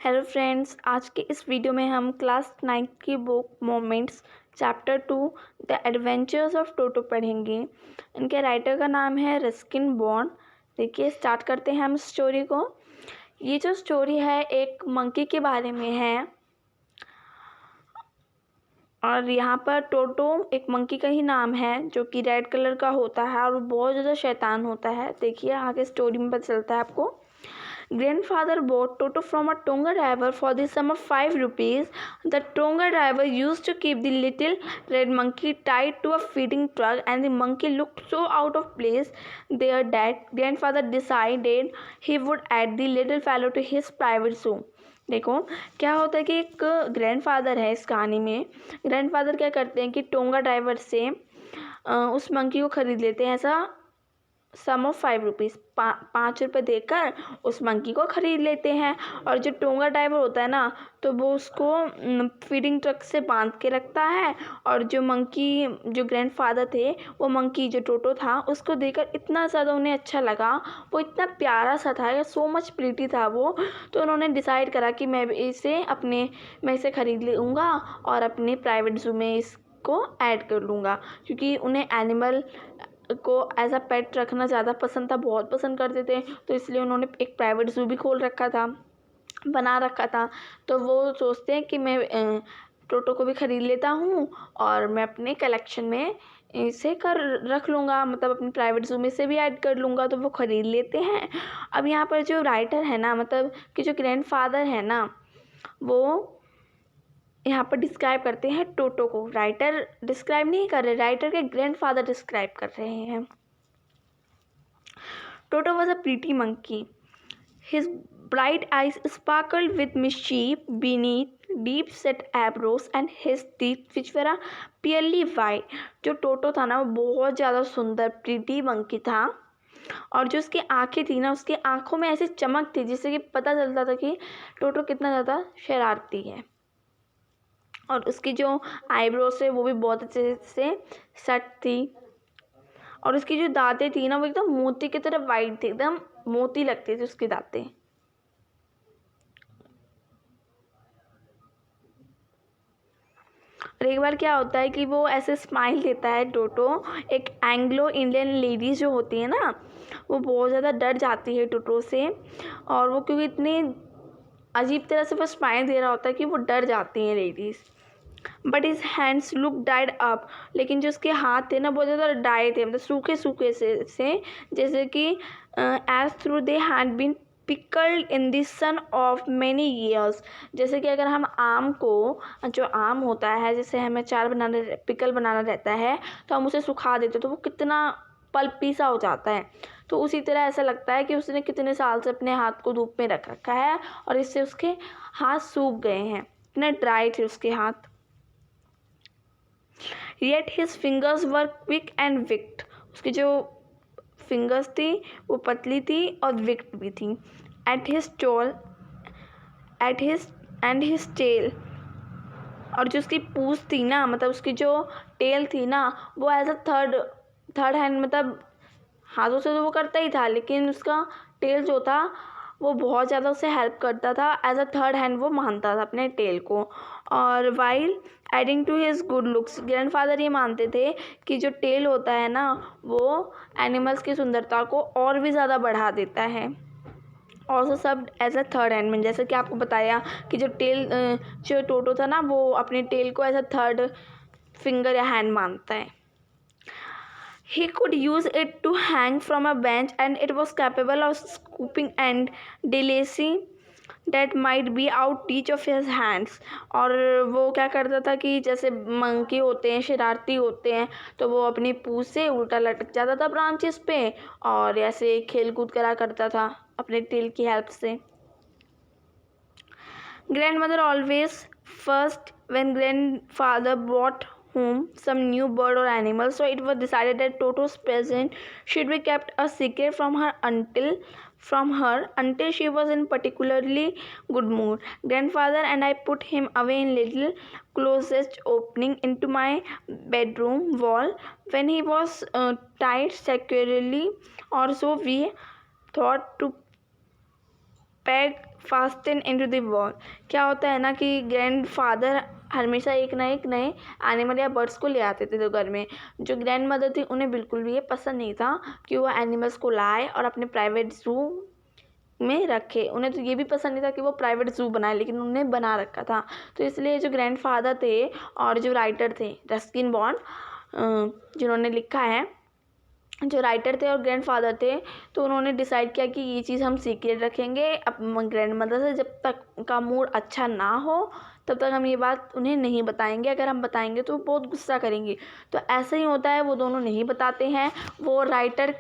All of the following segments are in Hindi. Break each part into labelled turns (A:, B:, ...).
A: हेलो फ्रेंड्स, आज के इस वीडियो में हम क्लास 9 की book moments chapter 2 the adventures of Toto पढ़ेंगे। इनके राइटर का नाम है रस्किन बॉन्ड। देखिए, स्टार्ट करते हैं हम स्टोरी को। ये जो स्टोरी है एक मंकी के बारे में है और यहाँ पर टोटो एक मंकी का ही नाम है जो कि रेड कलर का होता है और वो बहुत ज़्यादा शैतान होता है। देखिए आगे स्टोरी में पता चलता है आपको। Grandfather bought Toto from a Tonga driver for the sum of 5 rupees. The Tonga driver used to keep the little red monkey tied to a feeding truck, and the monkey looked so out of place there that grandfather decided he would add the little fellow to his private zoo. देखो क्या होता है कि एक ग्रैंडफादर है इस कहानी में। ग्रैंडफादर क्या करते हैं कि टोंगा ड्राइवर से उस मंकी को खरीद लेते हैं। ऐसा सम ऑफ 5 रुपीज़ 5 रुपये देकर उस मंकी को ख़रीद लेते हैं। और जो टोंगा ड्राइवर होता है ना, तो वो उसको फीडिंग ट्रक से बांध के रखता है। और जो मंकी, जो ग्रैंडफादर थे, वो मंकी जो टोटो था, उसको देखकर इतना ज़्यादा उन्हें अच्छा लगा। वो इतना प्यारा सा था, सो मच प्रीटी था वो। तो उन्होंने डिसाइड करा कि मैं इसे ख़रीद लूँगा और अपने प्राइवेट ज़ू में इसको ऐड कर लूँगा, क्योंकि उन्हें एनिमल को एज अ पेट रखना ज़्यादा पसंद था, बहुत पसंद करते थे। तो इसलिए उन्होंने एक प्राइवेट ज़ू भी बना रखा था। तो वो सोचते हैं कि मैं टोटो को भी ख़रीद लेता हूँ और मैं अपने कलेक्शन में इसे रख लूँगा, मतलब अपनी प्राइवेट ज़ू में से भी ऐड कर लूँगा। तो वो ख़रीद लेते हैं। अब यहाँ पर जो राइटर है ना, मतलब कि जो ग्रैंडफादर है ना, वो यहाँ पर डिस्क्राइब करते हैं टोटो को। राइटर डिस्क्राइब नहीं कर रहे, राइटर के ग्रैंडफादर डिस्क्राइब कर रहे हैं। Toto was a pretty monkey. His bright eyes sparkled with mischief beneath deep set eyebrows and his teeth which were purely white. जो टोटो था ना, वो बहुत ज़्यादा सुंदर प्रीटी मंकी था। और जो उसकी आंखें थी ना, उसकी आंखों में ऐसी चमक थी जिससे कि पता चलता था कि टोटो कितना ज़्यादा शरारती है। और उसकी जो आईब्रोज है वो भी बहुत अच्छे से सेट थी। और उसकी जो दांतें थी ना, वो एकदम मोती की तरह वाइट थी, एकदम मोती लगती थी उसकी दांतें। और एक बार क्या होता है कि वो ऐसे स्माइल देता है टोटो। एक एंग्लो इंडियन लेडीज जो होती है ना, वो बहुत ज़्यादा डर जाती है टोटो से। और वो क्योंकि इतनी अजीब तरह से वो स्माइल दे रहा होता है कि वो डर जाती हैं ladies. But his hands look died up. लेकिन जो उसके हाथ थे ना, बहुत ज़्यादा ड्राई थे, मतलब सूखे सूखे से जैसे कि as through they had been pickled in the sun of many years. जैसे कि अगर हम आम को, जो आम होता है, जैसे हमें पिकल बनाना रहता है, तो हम उसे सुखा देते तो वो कितना पल्पी सा हो जाता है। तो उसी तरह ऐसा लगता है कि उसने कितने साल से अपने हाथ को धूप में रख रखा है और इससे उसके हाथ सूख गए हैं, इतने ड्राई थे उसके हाथ। Yet his fingers were quick and wicked. उसकी जो फिंगर्स थी वो पतली थी और विक्ड भी थी। At his tail, और जो उसकी पूंछ थी ना, मतलब उसकी जो टेल थी ना, वो एज अ थर्ड हैंड, मतलब हाथों से तो वो करता ही था, लेकिन उसका टेल जो था वो बहुत ज़्यादा उसे हेल्प करता था। एज अ थर्ड हैंड वो मानता था अपने टेल को। और while adding to his good looks, grandfather ये मानते थे कि जो टेल होता है ना, वो एनिमल्स की सुंदरता को और भी ज़्यादा बढ़ा देता है। ऑल्सो सब एज अ थर्ड हैंड में, जैसे कि आपको बताया कि जो टोटो था ना, वो अपने टेल को एज अ थर्ड फिंगर या हैंड मानता है। He could use it to hang from a bench, and it was capable of scooping and delicing that might be out each of his hands. और वो क्या करता था कि जैसे मंकी होते हैं, शरारती होते हैं, तो वो अपनी पूंछ से उल्टा लटक जाता था ब्रांचेस पे और ऐसे खेल कूद करा करता था अपने टेल की हेल्प से। Grandmother always first when grandfather brought home some new bird or animal, so it was decided that Toto's present should be kept a secret from her until she was in particularly good mood. Grandfather and I put him away in little closest opening into my bedroom wall when he was tied securely, or so we thought, to peg fasten into the wall. क्या होता है ना कि ग्रैंडफादर हमेशा एक ना एक नए एनिमल या बर्ड्स को ले आते थे तो घर में। जो ग्रैंड मदर थी उन्हें बिल्कुल भी ये पसंद नहीं था कि वो एनिमल्स को लाए और अपने प्राइवेट ज़ू में रखे। उन्हें तो ये भी पसंद नहीं था कि वो प्राइवेट ज़ू बनाए, लेकिन उन्होंने बना रखा था। तो इसलिए जो ग्रैंडफादर थे और जो राइटर थे रस्किन बॉन्ड, जिन्होंने लिखा है, जो राइटर थे और ग्रैंडफादर थे, तो उन्होंने डिसाइड किया कि ये चीज़ हम सीक्रेट रखेंगे अब ग्रैंड मदर से। जब तक उनका मूड अच्छा ना हो तब तक हम ये बात उन्हें नहीं बताएंगे। अगर हम बताएंगे तो वो बहुत गुस्सा करेंगी। तो ऐसा ही होता है, वो दोनों नहीं बताते हैं। वो राइटर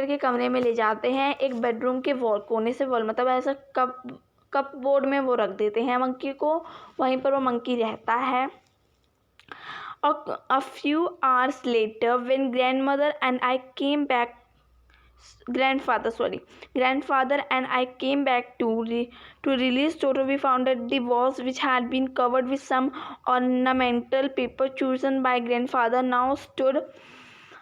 A: के कमरे में ले जाते हैं, एक बेडरूम के वॉल कोने से वॉल मतलब ऐसा कप बोर्ड में वो रख देते हैं मंकी को। वहीं पर वो मंकी रहता है। A few hours later, when grandfather and I came back to release Toto, we found that the walls, which had been covered with some ornamental paper chosen by grandfather, now stood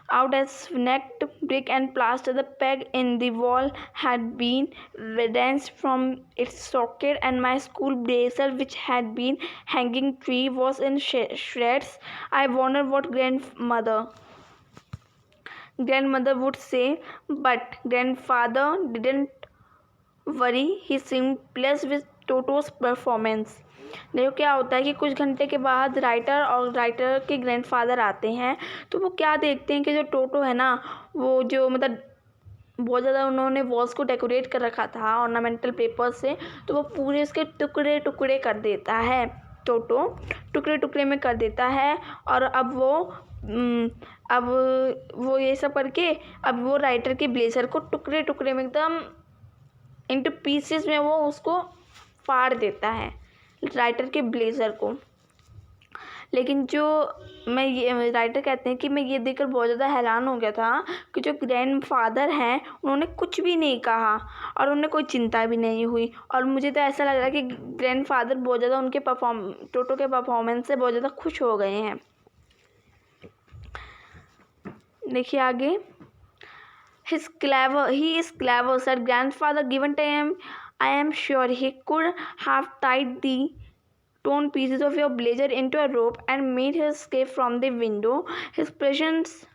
A: out as necked brick and plaster. The peg in the wall had been wrenched from its socket, and my school blazer, which had been hanging tree, was in shreds. I wondered what grandmother would say, but grandfather didn't worry. He seemed pleased with Toto's performance. देखो क्या होता है कि कुछ घंटे के बाद राइटर के ग्रैंडफादर आते हैं। तो वो क्या देखते हैं कि जो टोटो है ना, वो जो मतलब बहुत ज़्यादा उन्होंने वॉल्स को डेकोरेट कर रखा था ऑर्नामेंटल पेपर से, तो वो पूरे उसके टुकड़े टुकड़े कर देता है। टोटो टुकड़े टुकड़े में कर देता है। और अब वो ये सब करके अब वो राइटर के ब्लेजर को टुकड़े टुकड़े में एकदम इंटू पीसेस में वो उसको फाड़ देता है, राइटर के ब्लेज़र को। लेकिन राइटर कहते हैं कि मैं ये देखकर बहुत ज़्यादा हैरान हो गया था कि जो ग्रैंडफादर हैं उन्होंने कुछ भी नहीं कहा और उन्हें कोई चिंता भी नहीं हुई। और मुझे तो ऐसा लग रहा है कि ग्रैंडफादर बहुत ज़्यादा उनके टोटो के परफॉर्मेंस से बहुत ज़्यादा खुश हो गए हैं। देखिए आगे, he is clever, said grandfather. Given time, I am sure he could have tied the torn pieces of your blazer into a rope and made his escape from the window. His presence